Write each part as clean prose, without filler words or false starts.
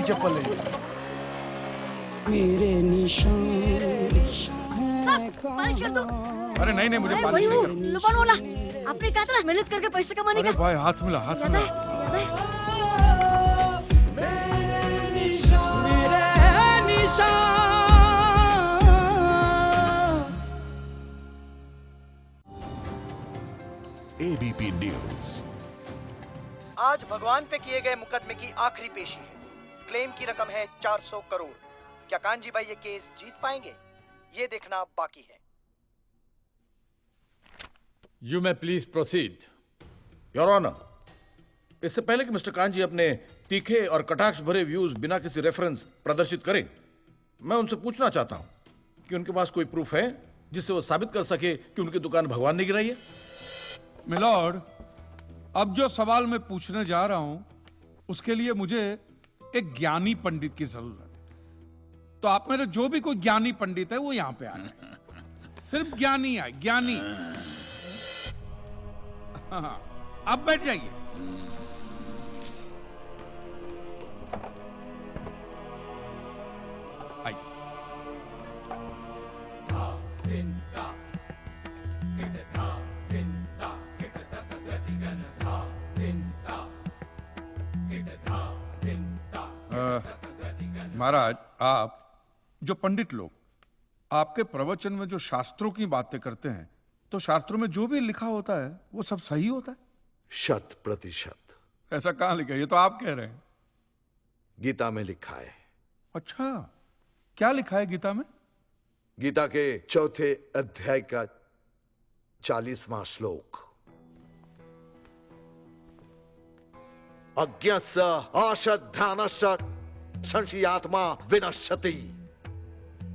चप्पल ले। मेरे निशान बारिश कर दो। अरे नहीं नहीं, मुझे पालिश नहीं करनी। लुबान वाला, आपने कहा था ना मेहनत करके पैसे कमाने का। अरे भाई हाथ मिला, हाथ याद मिला। है, याद है। ABP news. आज भगवान पे किए गए मुकदमे की आखिरी पेशी है। क्लेम की रकम है 400 करोड़। क्या कांजी भाई ये केस जीत पाएंगे, ये देखना बाकी है। You may please proceed. Your honour, इससे पहले कि मिस्टर कांजी अपने तीखे और कटाक्ष भरे व्यूज बिना किसी रेफरेंस प्रदर्शित करें, मैं उनसे पूछना चाहता हूं कि उनके पास कोई प्रूफ है जिससे वो साबित कर सके कि उनकी दुकान भगवान ने गिराई है। मिलॉर्ड, अब जो सवाल मैं पूछने जा रहा हूं उसके लिए मुझे एक ज्ञानी पंडित की जरूरत है। तो आप में से जो भी कोई ज्ञानी पंडित है वो यहां पे आए। सिर्फ ज्ञानी है, ज्ञानी। हाँ, आप बैठ जाइए। आइए। महाराज, आप जो पंडित लोग आपके प्रवचन में जो शास्त्रों की बातें करते हैं, तो शास्त्रों में जो भी लिखा होता है वो सब सही होता है? 100%। ऐसा कहां लिखा है? ये तो आप कह रहे हैं। गीता में लिखा है। अच्छा, क्या लिखा है गीता में? गीता के 4थे अध्याय का 40वां श्लोक। अज्ञस्य अश्रद्धानस्य संशयात्मा विनश्यति,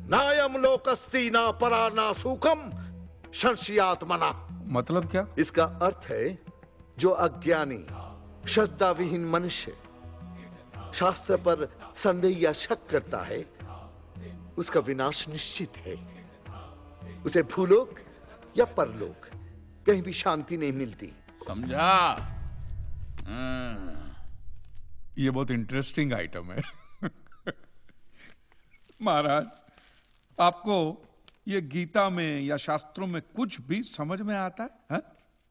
नायम लोकस्ति ना परा ना सुखम संशयात्मना। मतलब क्या? इसका अर्थ है, जो अज्ञानी श्रद्धा विहीन मनुष्य शास्त्र पर संदेह या शक करता है, उसका विनाश निश्चित है। उसे भूलोक या परलोक कहीं भी शांति नहीं मिलती। समझा? ये बहुत इंटरेस्टिंग आइटम है। महाराज, आपको ये गीता में या शास्त्रों में कुछ भी समझ में आता है?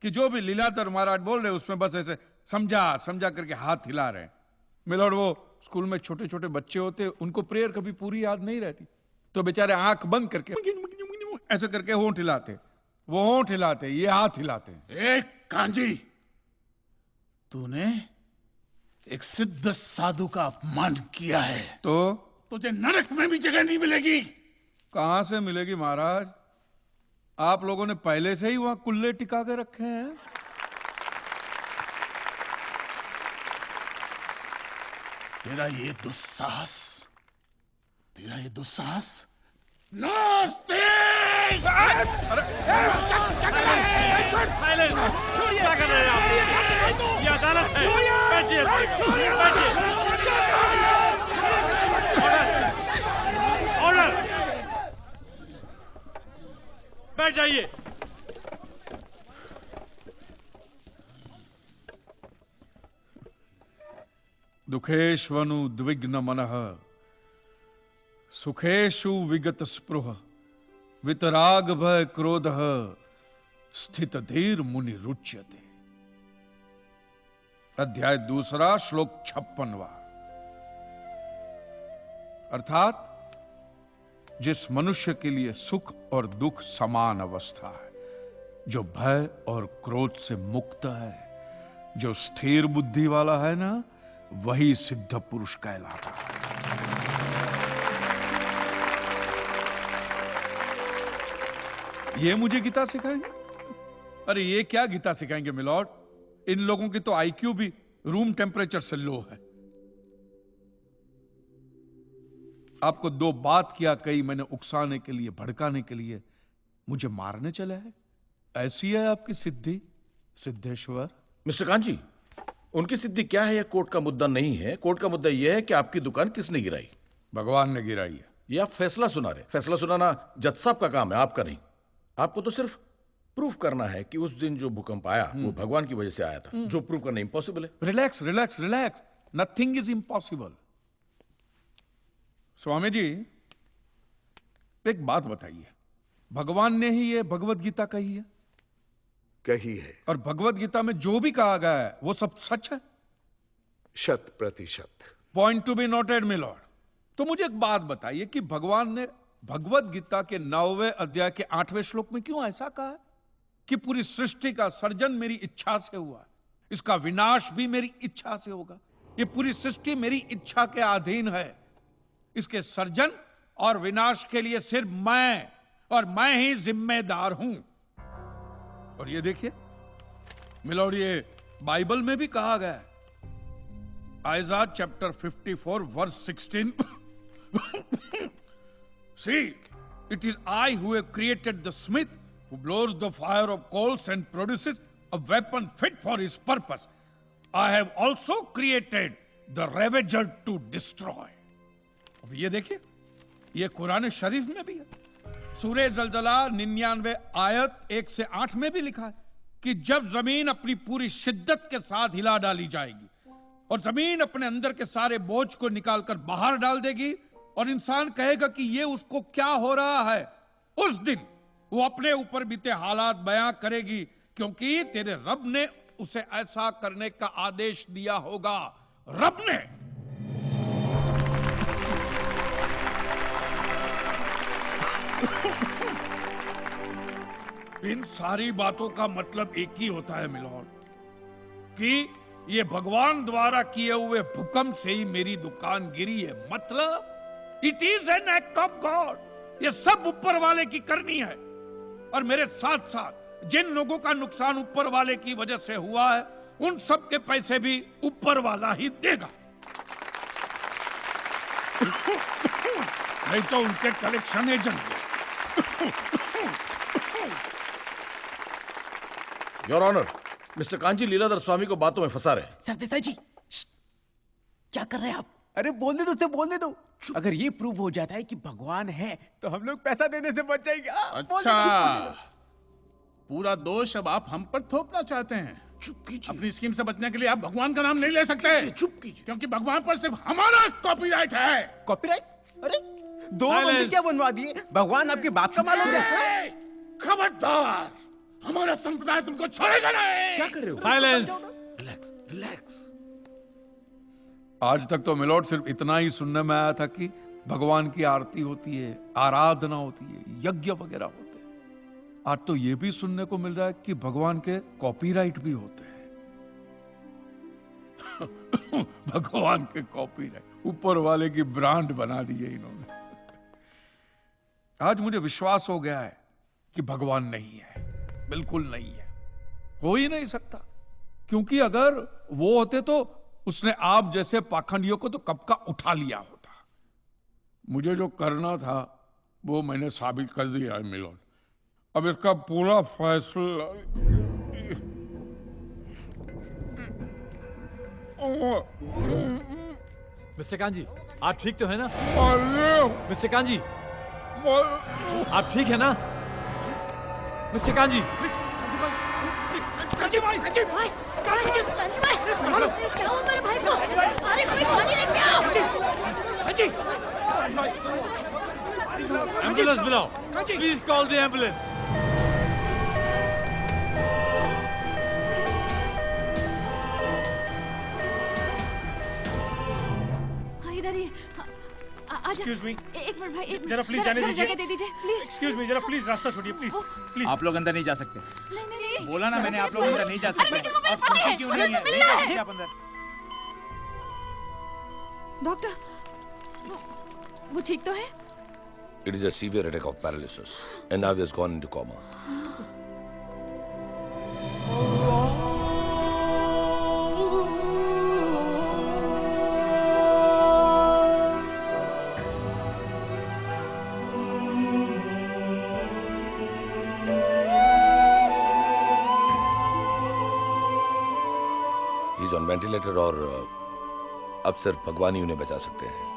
कि जो भी लीलाधर महाराज बोल रहे हैं उसमें बस ऐसे समझा समझा करके हाथ हिला रहे हैं। मिलॉर्ड, वो स्कूल में छोटे छोटे बच्चे होते, उनको प्रेयर कभी पूरी याद नहीं रहती, तो बेचारे आंख बंद करके ऐसे करके होंठ हिलाते, वो होंठ हिलाते, ये हाथ हिलाते। एक कांजी, तूने एक सिद्ध साधु का अपमान किया है, तो तुझे नरक में भी जगह नहीं मिलेगी। कहां से मिलेगी महाराज? आप लोगों ने पहले से ही वहां कुल्ले टिका के रखे हैं। तेरा ये दुस्साहस नास्तिक! अरे क्या कर रहे हैं? ये अदालत है। बैठिए, बैठिए। ऑर्डर, बैठ जाइए। दुखेष्वनु द्विग्न मनः सुखेषु विगत स्पृह वितराग भय क्रोध स्थित धीर मुनि रुच्यते। अध्याय 2 श्लोक 56वां। अर्थात जिस मनुष्य के लिए सुख और दुख समान अवस्था है, जो भय और क्रोध से मुक्त है, जो स्थिर बुद्धि वाला है ना, वही सिद्ध पुरुष कहलाता है। ये मुझे गीता सिखाएंगे? अरे ये क्या गीता सिखाएंगे मिलॉर्ड? इन लोगों की तो आईक्यू भी रूम टेम्परेचर से लो है। आपको 2 बात किया कही मैंने उकसाने के लिए, भड़काने के लिए, मुझे मारने चले हैं। ऐसी है आपकी सिद्धि सिद्धेश्वर? मिस्टर कांजी, उनकी सिद्धि क्या है यह कोर्ट का मुद्दा नहीं है। कोर्ट का मुद्दा यह है कि आपकी दुकान किसने गिराई। भगवान ने गिराई है। यह आप फैसला सुना रहे। फैसला सुनाना जज साहब का काम है, आपका नहीं। आपको तो सिर्फ प्रूफ करना है कि उस दिन जो भूकंप आया वो भगवान की वजह से आया था, जो प्रूफ करना इंपॉसिबल है। Relax relax relax, nothing is impossible. Swami ji, एक बात बताइए, भगवान ने ही ये भगवत गीता कही है? कही है। और भगवत गीता में जो भी कहा गया है वो सब सच है? 100%। Point to be noted my Lord. तो मुझे एक बात बताइए कि भगवान ने भगवत गीता के 9वें अध्याय के 8वें श्लोक में क्यों ऐसा कहा है कि पूरी सृष्टि का सर्जन मेरी इच्छा से हुआ, इसका विनाश भी मेरी इच्छा से होगा, ये पूरी सृष्टि मेरी इच्छा के अधीन है, इसके सर्जन और विनाश के लिए सिर्फ मैं और मैं ही जिम्मेदार हूं। और ये देखिए मिलोड, ये बाइबल में भी कहा गया है, Aiza chapter 54 verse 16 See, it is I who have created the smith who blows the fire of coals and produces a weapon fit for his purpose. I have also created the ravager to destroy. अब ये देखिए, ये कुरान शरीफ में भी है, सूरह जलजला 99 आयत 1 से 8 में भी लिखा है कि जब जमीन अपनी पूरी शिद्दत के साथ हिला डाली जाएगी और जमीन अपने अंदर के सारे बोझ को निकालकर बाहर डाल देगी और इंसान कहेगा कि ये उसको क्या हो रहा है, उस दिन वो अपने ऊपर बीते हालात बयां करेगी, क्योंकि तेरे रब ने उसे ऐसा करने का आदेश दिया होगा। रब ने। इन सारी बातों का मतलब एक ही होता है मिलोड, कि ये भगवान द्वारा किए हुए भूकंप से ही मेरी दुकान गिरी है। मतलब it is an act of God. ये सब ऊपर वाले की करनी है, और मेरे साथ साथ जिन लोगों का नुकसान ऊपर वाले की वजह से हुआ है उन सब के पैसे भी ऊपर वाला ही देगा, नहीं तो उनके collection agent. Your honour, mister Kanji Liladhar Swami को बातों में फंसा रहे हैं। सरदेसाई जी, क्या कर रहे हैं आप? अरे बोलने दो, उसे बोलने दो। अगर ये प्रूव हो जाता है कि भगवान है तो हम लोग पैसा देने से बच जाएंगे। अच्छा, पूरा दोष अब आप हम पर थोपना चाहते हैं? चुप कीजिए। अपनी स्कीम से बचने के लिए आप भगवान का नाम नहीं ले सकते। चुप कीजिए। क्योंकि भगवान पर सिर्फ हमारा कॉपीराइट है। कॉपीराइट? अरे दो बंदे क्या बनवा दिए? भगवान आपके बाप का मालूम है। खबरदार, हमारा संप्रदाय तुमको छोड़ेगा नहीं। क्या कर रहे हो? साइलेंस। Relax relax. आज तक तो मिलोड सिर्फ इतना ही सुनने में आया था कि भगवान की आरती होती है, आराधना होती है, यज्ञ वगैरह होते हैं। आज तो यह भी सुनने को मिल रहा है कि भगवान के कॉपीराइट भी होते हैं। भगवान के कॉपीराइट ऊपर वाले की ब्रांड बना दी है इन्होंने। आज मुझे विश्वास हो गया है कि भगवान नहीं है, बिल्कुल नहीं है, हो ही नहीं सकता, क्योंकि अगर वो होते तो उसने आप जैसे पाखंडियों को तो कब का उठा लिया होता। मुझे जो करना था वो मैंने साबित कर दिया है मिलोड। अब इसका पूरा फैसला मिस्टर कांजी, आप ठीक तो है ना? मिस्टर कांजी, आप ठीक है ना? मिस्टर कांजी, संजय भाई, क्या हुआ मेरे भाई को? अरे कोई पानी लेके आओ। एम्बुलेंस बुलाओ, प्लीज कॉल द एम्बुलेंस। इधर ही आजा। Excuse me. एक मिनट भाई, एक जरा प्लीज जाने दीजिए। जगह दे दीजिए प्लीज। एक्सक्यूज मी, जरा प्लीज रास्ता छोड़िए प्लीज प्लीज। आप लोग अंदर नहीं जा सकते। नहीं बोला ना मैंने, आप लोग अंदर नहीं जा सकते। आप सुनते क्यों नहीं है? नहीं जाइए आप अंदर। डॉक्टर, वो ठीक तो है? It is a severe attack of paralysis, and now he has gone into coma. He's on ventilator और अब सिर्फ भगवान ही उन्हें बचा सकते हैं।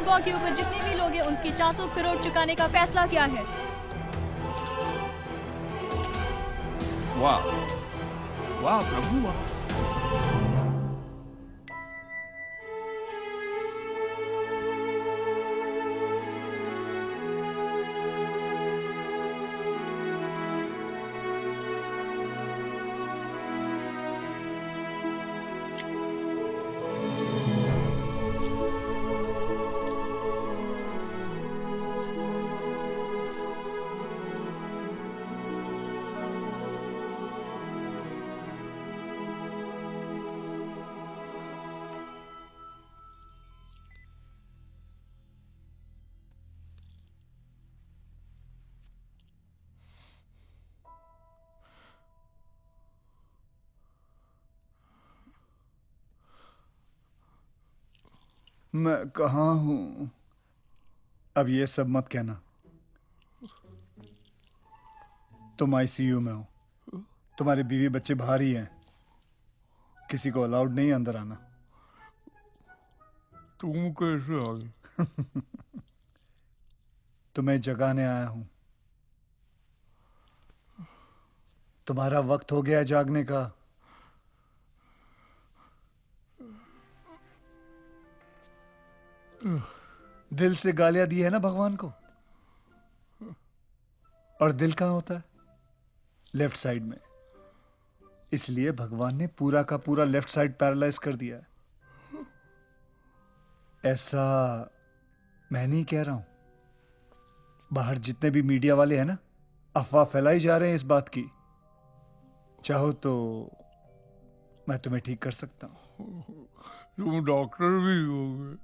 भगवान के ऊपर जितने भी लोग हैं उनकी 400 करोड़ चुकाने का फैसला किया है। वाह वाह प्रभु वाह। मैं कहाँ हूं? अब ये सब मत कहना। तुम आईसीयू में हो, तुम्हारे बीवी बच्चे बाहर ही हैं, किसी को अलाउड नहीं अंदर आना। तुम कैसे आ गए? तुम्हें जगाने आया हूं। तुम्हारा वक्त हो गया जागने का। दिल से गालियां दी है ना भगवान को। और दिल कहां होता है? लेफ्ट साइड में। इसलिए भगवान ने पूरा का पूरा लेफ्ट साइड पैरालाइज कर दिया है। ऐसा मैं नहीं कह रहा हूं। बाहर जितने भी मीडिया वाले हैं ना, अफवाह फैलाई जा रहे हैं इस बात की। चाहो तो मैं तुम्हें ठीक कर सकता हूं। तुम डॉक्टर भी होगे?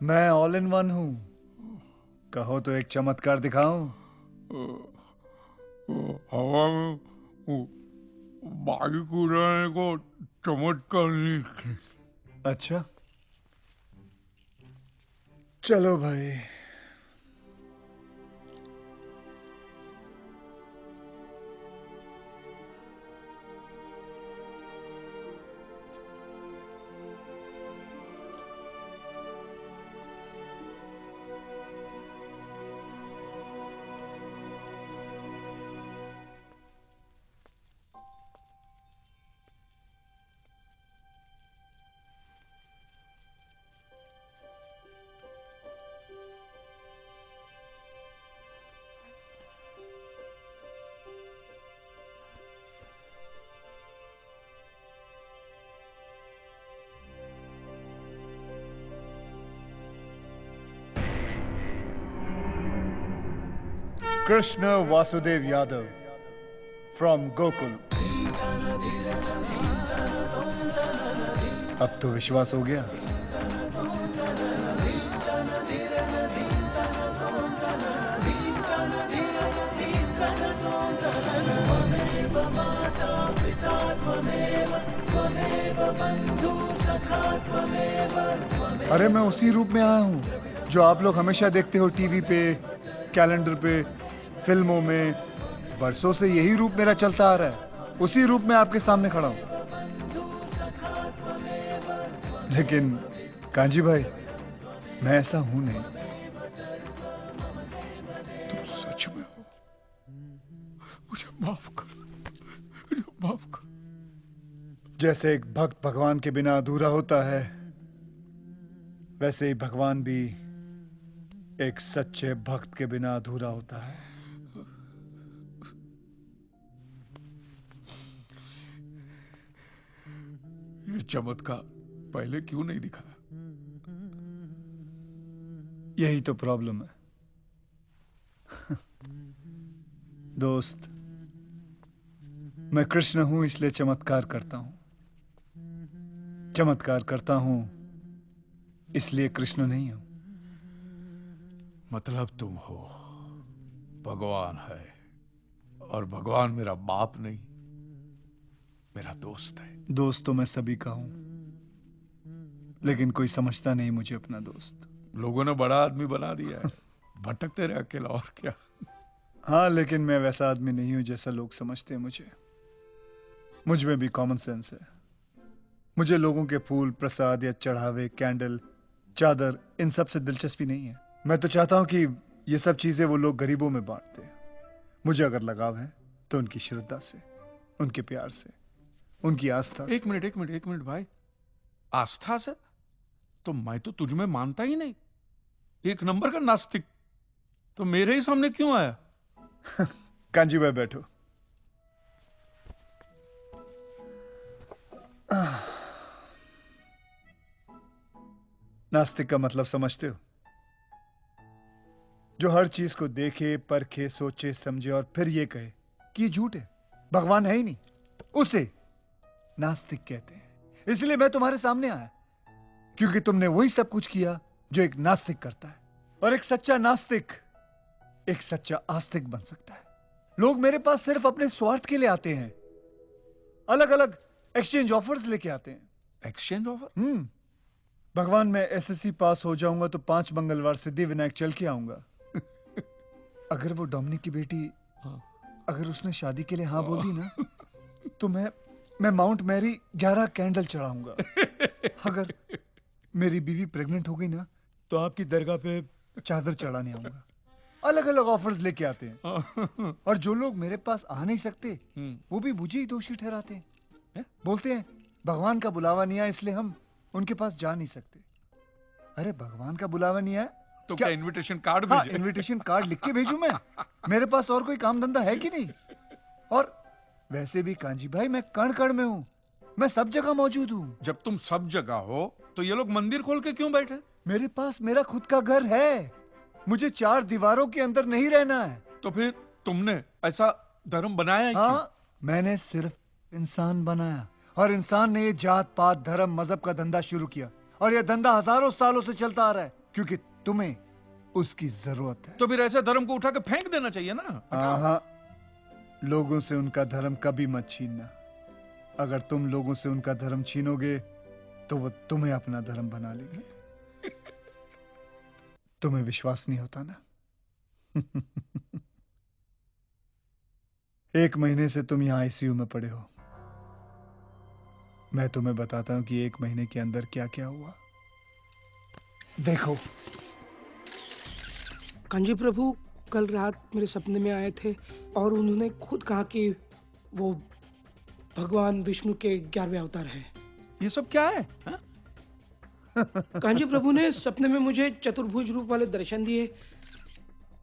मैं ऑल इन वन हूं। कहो तो एक चमत्कार दिखाऊं? हवा में बाइक उड़ाने को चमत्कार नहीं। अच्छा चलो भाई। Krishna Vasudev Yadav from Gokul. अब तो विश्वास हो गया। अरे मैं उसी रूप में आया हूं जो आप लोग हमेशा देखते हो टीवी पे, कैलेंडर पे, फिल्मों में। बरसों से यही रूप मेरा चलता आ रहा है। उसी रूप में आपके सामने खड़ा हूं। लेकिन कांजी भाई, मैं ऐसा हूं नहीं। तुम सच में हो? मुझे माफ कर, मुझे माफ कर। जैसे एक भक्त भगवान के बिना अधूरा होता है, वैसे ही भगवान भी एक सच्चे भक्त के बिना अधूरा होता है। ये चमत्कार पहले क्यों नहीं दिखाया? यही तो प्रॉब्लम है। दोस्त, मैं कृष्ण हूं इसलिए चमत्कार करता हूं। चमत्कार करता हूं इसलिए कृष्ण नहीं हूं। मतलब तुम हो, भगवान है, और भगवान मेरा बाप नहीं, मेरा दोस्त है। दोस्त तो मैं सभी का हूं, लेकिन कोई समझता नहीं मुझे अपना दोस्त। लोगों ने बड़ा आदमी बना दिया है, भटकते रहे अकेला, और क्या। हाँ, लेकिन मैं वैसा आदमी नहीं हूं जैसा लोग समझते हैं मुझे। मुझ में भी कॉमन सेंस है। मुझे लोगों के फूल, प्रसाद या चढ़ावे, कैंडल चादर, इन सब से दिलचस्पी नहीं है। मैं तो चाहता हूं कि ये सब चीजें वो लोग गरीबों में बांट दें। मुझे अगर लगाव है तो उनकी श्रद्धा से, उनके प्यार से, उनकी आस्था से। एक मिनट भाई, आस्था से? तो मैं तो तुझ में मानता ही नहीं, एक नंबर का नास्तिक। तो मेरे ही सामने क्यों आया? कांजी भाई बैठो। नास्तिक का मतलब समझते हो? जो हर चीज को देखे, परखे, सोचे, समझे और फिर ये कहे कि ये झूठ है, भगवान है ही नहीं, उसे नास्तिक कहते हैं। इसलिए मैं तुम्हारे सामने आया, क्योंकि तुमने वही सब कुछ किया जो एक नास्तिक करता है। और एक सच्चा नास्तिक एक सच्चा आस्तिक बन सकता है। लोग मेरे पास सिर्फ अपने स्वार्थ के लिए आते हैं, अलग अलग एक्सचेंज ऑफर्स लेके आते हैं। Exchange offer? भगवान, मैं एसएससी पास हो जाऊंगा तो 5 मंगलवार सिद्धिविनायक चल के आऊंगा। अगर वो डोमिनिक की बेटी, अगर उसने शादी के लिए हाँ बोल दी ना, तो मैं माउंट मैरी 11 कैंडल चढ़ाऊंगा। अगर मेरी बीवी प्रेग्नेंट हो गई ना, तो आपकी दरगाह पे चादर चढ़ाने आऊंगा। अलग अलग ऑफर्स लेके आते हैं। और जो लोग मेरे पास आ नहीं सकते, वो भी मुझे ही दोषी ठहराते हैं। बोलते हैं भगवान का बुलावा नहीं आया इसलिए हम उनके पास जा नहीं सकते। अरे भगवान का बुलावा नहीं आया तो क्या इनविटेशन कार्ड भेजे? हाँ, इनविटेशन कार्ड लिख के भेजूं मैं? मेरे पास और कोई काम धंधा है कि नहीं? और वैसे भी कांजी भाई, मैं कण कण में हूं, मैं सब जगह मौजूद हूं। जब तुम सब जगह हो तो ये लोग मंदिर खोल के क्यों बैठे? मेरे पास मेरा खुद का घर है, मुझे 4 दीवारों के अंदर नहीं रहना है। तो फिर तुमने ऐसा धर्म बनाया है? हाँ, मैंने सिर्फ इंसान बनाया, और इंसान ने ये जात पात धर्म मजहब का धंधा शुरू किया, और यह धंधा हजारों सालों से चलता आ रहा है, क्योंकि तुम्हें उसकी जरूरत है। तो फिर ऐसे धर्म को उठा के फेंक देना चाहिए ना। हाँ, लोगों से उनका धर्म कभी मत छीनना। अगर तुम लोगों से उनका धर्म छीनोगे तो वो तुम्हें अपना धर्म बना लेंगे। तुम्हें विश्वास नहीं होता ना? 1 महीने से तुम यहां आईसीयू में पड़े हो। मैं तुम्हें बताता हूं कि 1 महीने के अंदर क्या क्या हुआ। देखो कांजी प्रभु कल रात मेरे सपने में आए थे और उन्होंने खुद कहा कि वो भगवान विष्णु के 11वें अवतार हैं। ये सब क्या है? कांजी प्रभु ने सपने में मुझे चतुर्भुज रूप वाले दर्शन दिए।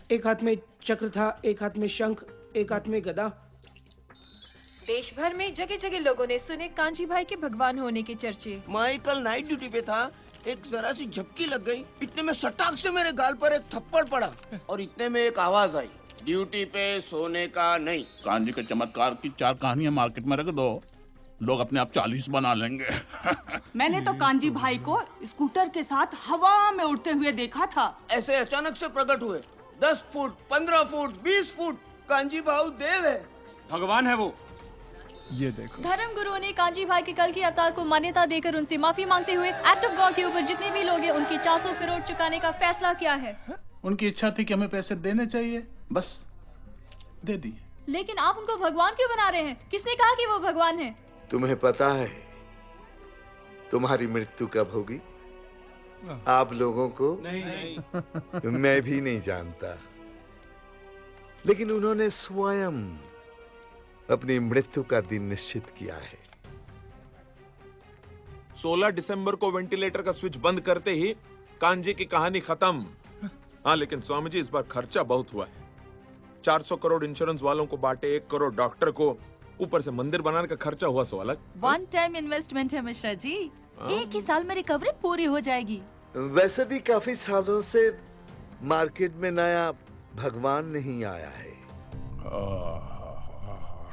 एक हाथ में चक्र था, एक हाथ में शंख, एक हाथ में गदा। देश भर में जगह जगह लोगों ने सुने कांजी भाई के भगवान होने के चर्चे। मैं कल नाइट ड्यूटी पे था, एक जरा सी झपकी लग गई, इतने में सटाक से मेरे गाल पर एक थप्पड़ पड़ा और इतने में एक आवाज आई, ड्यूटी पे सोने का नहीं। कांजी के चमत्कार की 4 कहानियां मार्केट में रख दो, लोग अपने आप 40 बना लेंगे। मैंने तो कांजी भाई को स्कूटर के साथ हवा में उड़ते हुए देखा था। ऐसे अचानक से प्रकट हुए, 10 फुट, 15 फुट, 20 फुट। कांजी भाऊ देव है, भगवान है वो। ये देखो, धर्म गुरुओं ने कांजी भाई के कल के अवतार को मान्यता देकर उनसे माफी मांगते हुए एक्ट ऑफ गॉड के ऊपर जितने भी लोग हैं उनकी 400 करोड़ चुकाने का फैसला किया है। उनकी इच्छा थी कि हमें पैसे देने चाहिए, बस दे दिए। लेकिन आप उनको भगवान क्यों बना रहे हैं? किसने कहा कि वो भगवान है? तुम्हें पता है तुम्हारी मृत्यु कब होगी? आप लोगों को नहीं। मैं भी नहीं जानता, लेकिन उन्होंने स्वयं अपनी मृत्यु का दिन निश्चित किया है। 16 दिसंबर को वेंटिलेटर का स्विच बंद करते ही कांजी की कहानी खत्म। हाँ, लेकिन स्वामी जी इस बार खर्चा बहुत हुआ है। 400 करोड़ इंश्योरेंस वालों को बांटे, 1 करोड़ डॉक्टर को, ऊपर से मंदिर बनाने का खर्चा हुआ सो अलग। 1 टाइम इन्वेस्टमेंट है मिश्रा जी, 1 ही साल में रिकवरी पूरी हो जाएगी। वैसे भी काफी सालों से मार्केट में नया भगवान नहीं आया है।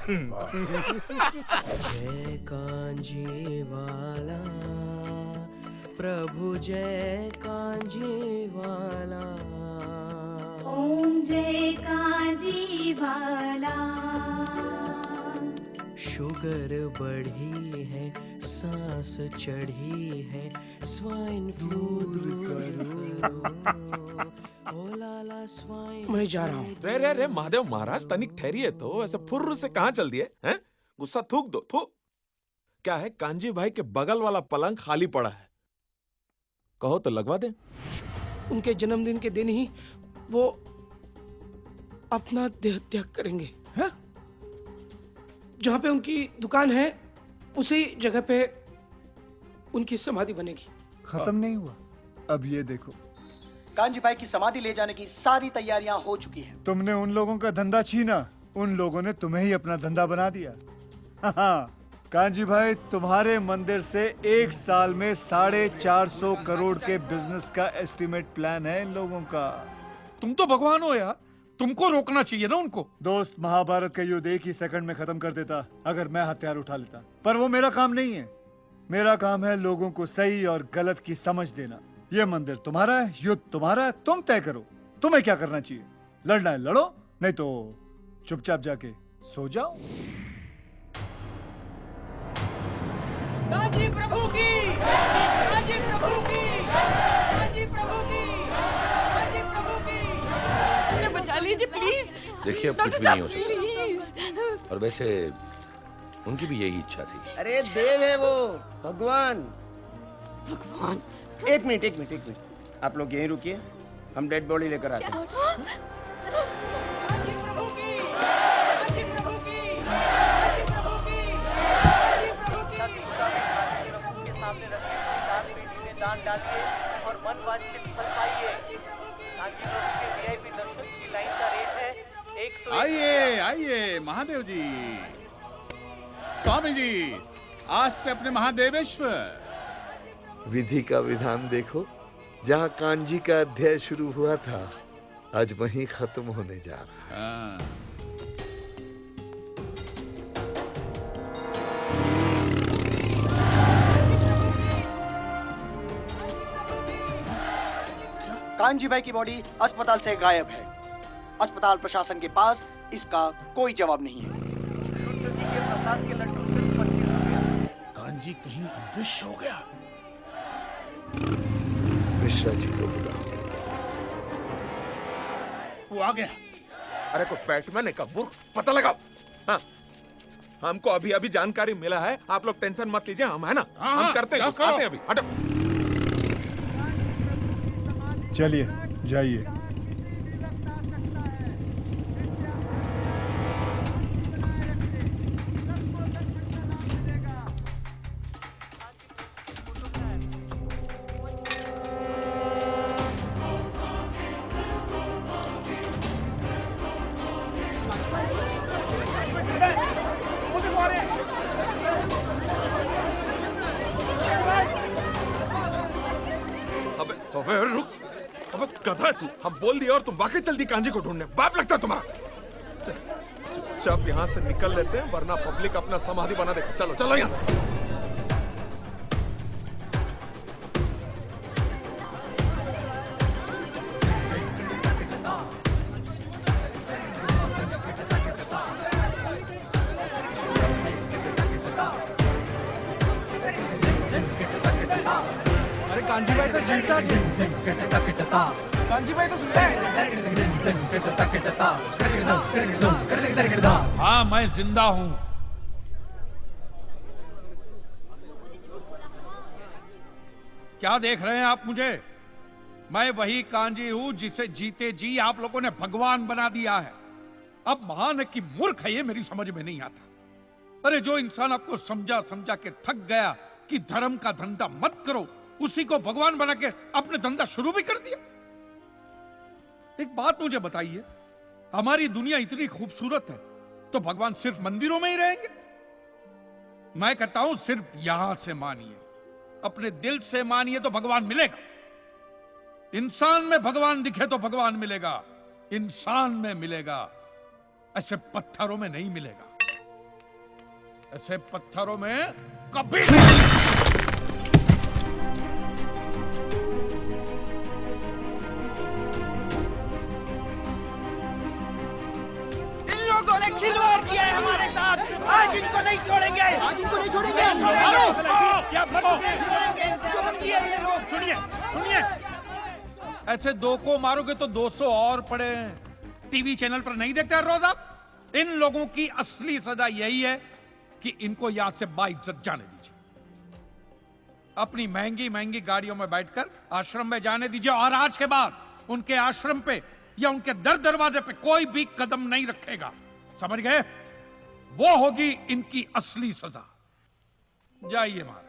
जय कांजी वाला प्रभु, जय कांजी वाला। ओम जय कांजी वाला। शुगर बढ़ी है, सांस चढ़ी है, स्वाइन फ्लू ओ लाला स्वाइन। मैं जा रहा हूँ। रे महादेव महाराज, तनिक ठहरिए तो, ऐसे फुर्र से कहाँ चल दिए हैं? गुस्सा थूक दो, थू। क्या है, कांजी भाई के बगल वाला पलंग खाली पड़ा है, कहो तो लगवा दें। उनके जन्मदिन के दिन ही वो अपना देह त्याग करेंगे। हैं? जहां पे उनकी दुकान है उसी जगह पे उनकी समाधि बनेगी। खत्म नहीं हुआ, अब ये देखो। कांजी भाई की समाधि ले जाने की सारी तैयारियां हो चुकी हैं। तुमने उन लोगों का धंधा छीना, उन लोगों ने तुम्हें ही अपना धंधा बना दिया। हाँ, कांजी भाई, तुम्हारे मंदिर से 1 साल में 450 करोड़ के बिजनेस का एस्टिमेट प्लान है इन लोगों का। तुम तो भगवान हो यार, तुमको रोकना चाहिए ना उनको। दोस्त, महाभारत का युद्ध 1 ही सेकंड में खत्म कर देता अगर मैं हथियार उठा लेता, पर वो मेरा काम नहीं है। मेरा काम है लोगों को सही और गलत की समझ देना। ये मंदिर तुम्हारा है, युद्ध तुम्हारा है, तुम तय करो तुम्हें क्या करना चाहिए। लड़ना है लड़ो, नहीं तो चुपचाप जाके सो जाओ। कांजी प्रभु की, कांजी प्रभु की, कांजी प्रभु की, कांजी प्रभु की। उन्हें बचा लीजिए प्लीज। देखिए, अब कुछ भी नहीं हो सकता। और वैसे उनकी भी यही इच्छा थी। अरे देव है वो, भगवान। भगवान। एक मिनट, आप लोग यहीं रुकिए, हम डेड बॉडी लेकर आते हैं। दान डालिए और मन वांछित फल पाइए। कांजी प्रभु के वीआईपी दर्शन की लाइन का रेट है 101। आइए आइए महादेव जी, स्वामी जी, आज से अपने महादेवेश्वर। विधि का विधान देखो, जहाँ कांजी का अध्याय शुरू हुआ था आज वहीं खत्म होने जा रहा है। कांजी भाई की बॉडी अस्पताल से गायब है। अस्पताल प्रशासन के पास इसका कोई जवाब नहीं है। कांजी कहीं अदृश्य हो गया। मिश्रा जी को बुलाओ। वो आ गया। अरे कोई बैटमैन है का मूर्ख, पता लगा। हाँ, हमको अभी अभी जानकारी मिला है, आप लोग टेंशन मत लीजिए, हम है ना, हम करते हैं, आते हैं अभी। हटो। चलिए जाइए। अबे रुक, अबे गधा है तू। हम बोल दिया और तुम वाकई चल दी कांजी को ढूंढने। बाप लगता है तुम्हारा। चुपचाप यहाँ से निकल लेते हैं, वरना पब्लिक अपना समाधि बना देगा। चलो चलो यहाँ से। अरे कांजी भाई तो जीता जी। कांजी भाई तो हाँ, मैं जिंदा हूं। क्या देख रहे हैं आप मुझे? मैं वही कांजी हूं जिसे जीते जी आप लोगों ने भगवान बना दिया है। अब महान है कि मूर्ख है, ये मेरी समझ में नहीं आता। अरे जो इंसान आपको समझा समझा के थक गया कि धर्म का धंधा मत करो, उसी को भगवान बना के अपने धंधा शुरू भी कर दिया। एक बात मुझे बताइए, हमारी दुनिया इतनी खूबसूरत है तो भगवान सिर्फ मंदिरों में ही रहेंगे? मैं कहता हूं सिर्फ यहां से मानिए, अपने दिल से मानिए तो भगवान मिलेगा। इंसान में भगवान दिखे तो भगवान मिलेगा, इंसान में मिलेगा, ऐसे पत्थरों में नहीं मिलेगा। ऐसे पत्थरों में कभी खिलवाड़ किया है हमारे साथ। आज इनको नहीं छोड़ेंगे, आज इनको नहीं छोड़ेंगे। सुनिए सुनिए, ऐसे दो को मारोगे तो 200 और पड़े हैं। टीवी चैनल पर नहीं देखते हर रोज आप? इन लोगों की असली सजा यही है कि इनको यहां से बाइज्जत जाने दीजिए। अपनी महंगी महंगी गाड़ियों में बैठकर आश्रम में जाने दीजिए और आज के बाद उनके आश्रम पे या उनके दरवाजे पे कोई भी कदम नहीं रखेगा। समझ गए? वो होगी इनकी असली सजा। जाइए महाराज।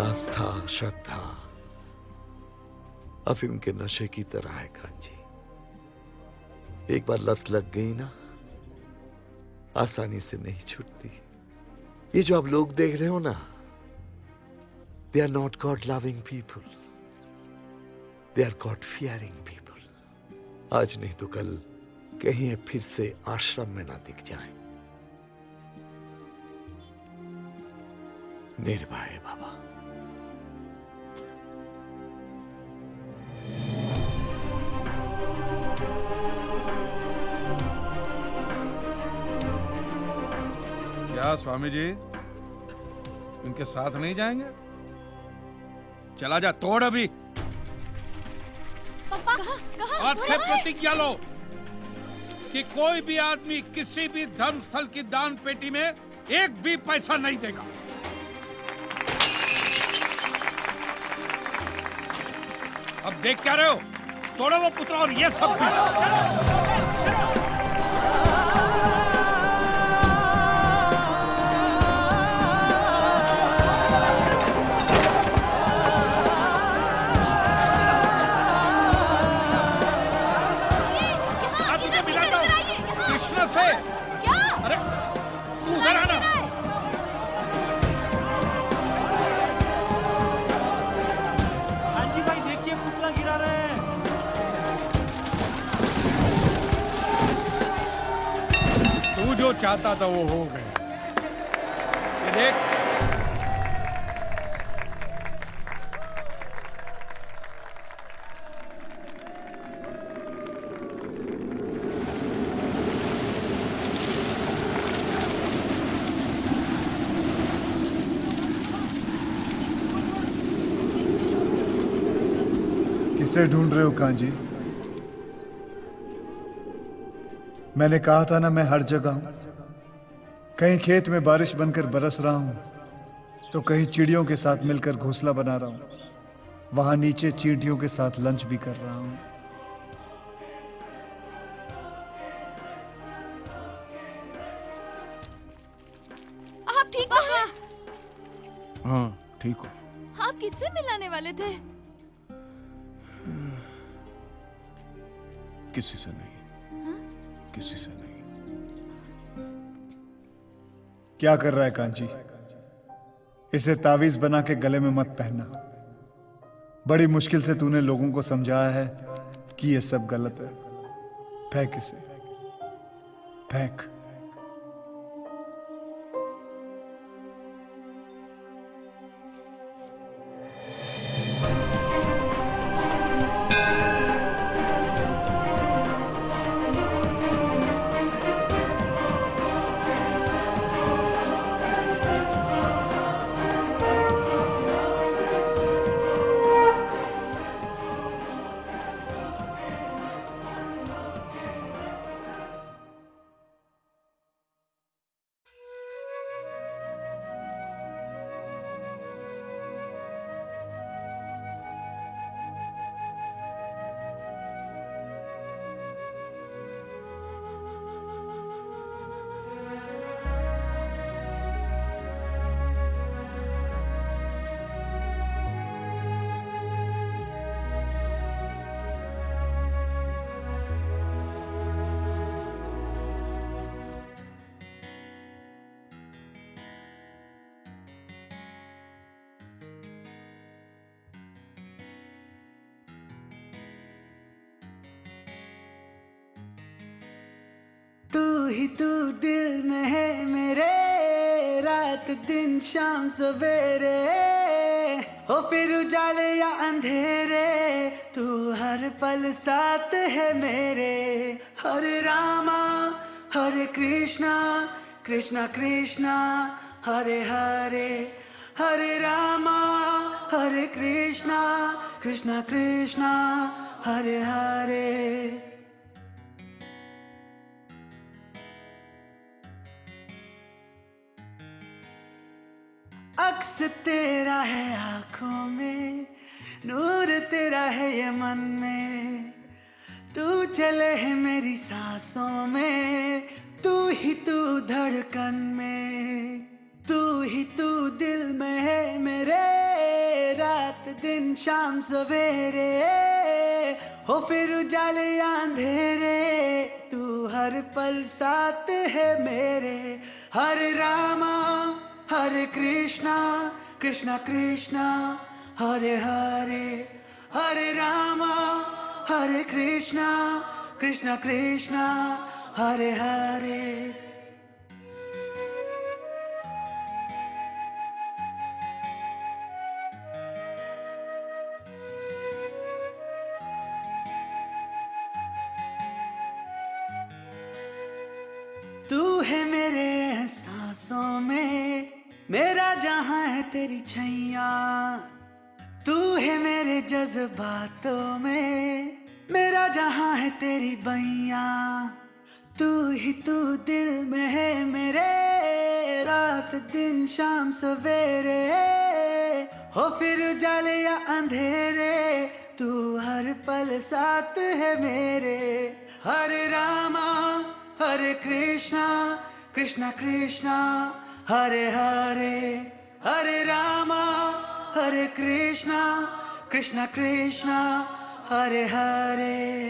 आस्था श्रद्धा अफीम के नशे की तरह है कांजी। एक बार लत लग गई ना, आसानी से नहीं छूटती। ये जो आप लोग देख रहे हो ना, they are not god loving people, they are god fearing people. आज नहीं तो कल कहीं ये फिर से आश्रम में ना दिख जाए। निर्भय बाबा। क्या स्वामी जी इनके साथ नहीं जाएंगे? चला जा, तोड़ अभी। पापा कहाँ? और से प्रतिज्ञा लो कि कोई भी आदमी किसी भी धर्म स्थल की दान पेटी में एक भी पैसा नहीं देगा। अब देख क्या रहे हो? तोड़ो वो पुत्र और ये सब भी। कृष्ण से क्या? अरे तू उधर आना। कांजी भाई देखिए पुतला गिरा रहे हैं। तू जो चाहता था वो हो गया। ये देख, किसे ढूंढ रहे हो कांजी? मैंने कहा था ना मैं हर जगह हूं। कहीं खेत में बारिश बनकर बरस रहा हूं तो कहीं चिड़ियों के साथ मिलकर घोंसला बना रहा हूं। वहां नीचे चींटियों के साथ लंच भी कर रहा हूं। आप ठीक तो हैं? हाँ ठीक हो। आप किससे मिलाने वाले थे? किसी से नहीं। किसी से नहीं। क्या कर रहा है कांजी? इसे तावीज बना के गले में मत पहनना। बड़ी मुश्किल से तूने लोगों को समझाया है कि यह सब गलत है। फेंक इसे, फेंक। तू दिल में है मेरे, रात दिन शाम सवेरे, हो फिर उजाले या अंधेरे, तू हर पल साथ है मेरे। हरे रामा हरे कृष्णा कृष्णा कृष्णा हरे हरे, हरे रामा हरे कृष्णा कृष्णा कृष्णा हरे हरे। अक्स तेरा है आंखों में, नूर तेरा है ये मन में, तू चले है मेरी सांसों में, तू ही तू धड़कन में, तू ही तू दिल में है मेरे। रात दिन शाम सवेरे हो फिर उजाले या अंधेरे, तू हर पल साथ है मेरे। हरे रामा हरे कृष्णा कृष्णा कृष्णा हरे हरे, हरे रामा हरे कृष्णा कृष्णा कृष्णा हरे हरे। तू है मेरे सांसों में, मेरा जहां है तेरी छैया, तू है मेरे जज्बातों में, मेरा जहां है तेरी बैया, तू ही तू दिल में है मेरे। रात दिन शाम सवेरे हो फिर उजाले या अंधेरे, तू हर पल साथ है मेरे। हरे रामा हरे कृष्णा कृष्णा कृष्णा हरे हरे, हरे रामा हरे कृष्णा कृष्णा कृष्णा हरे हरे।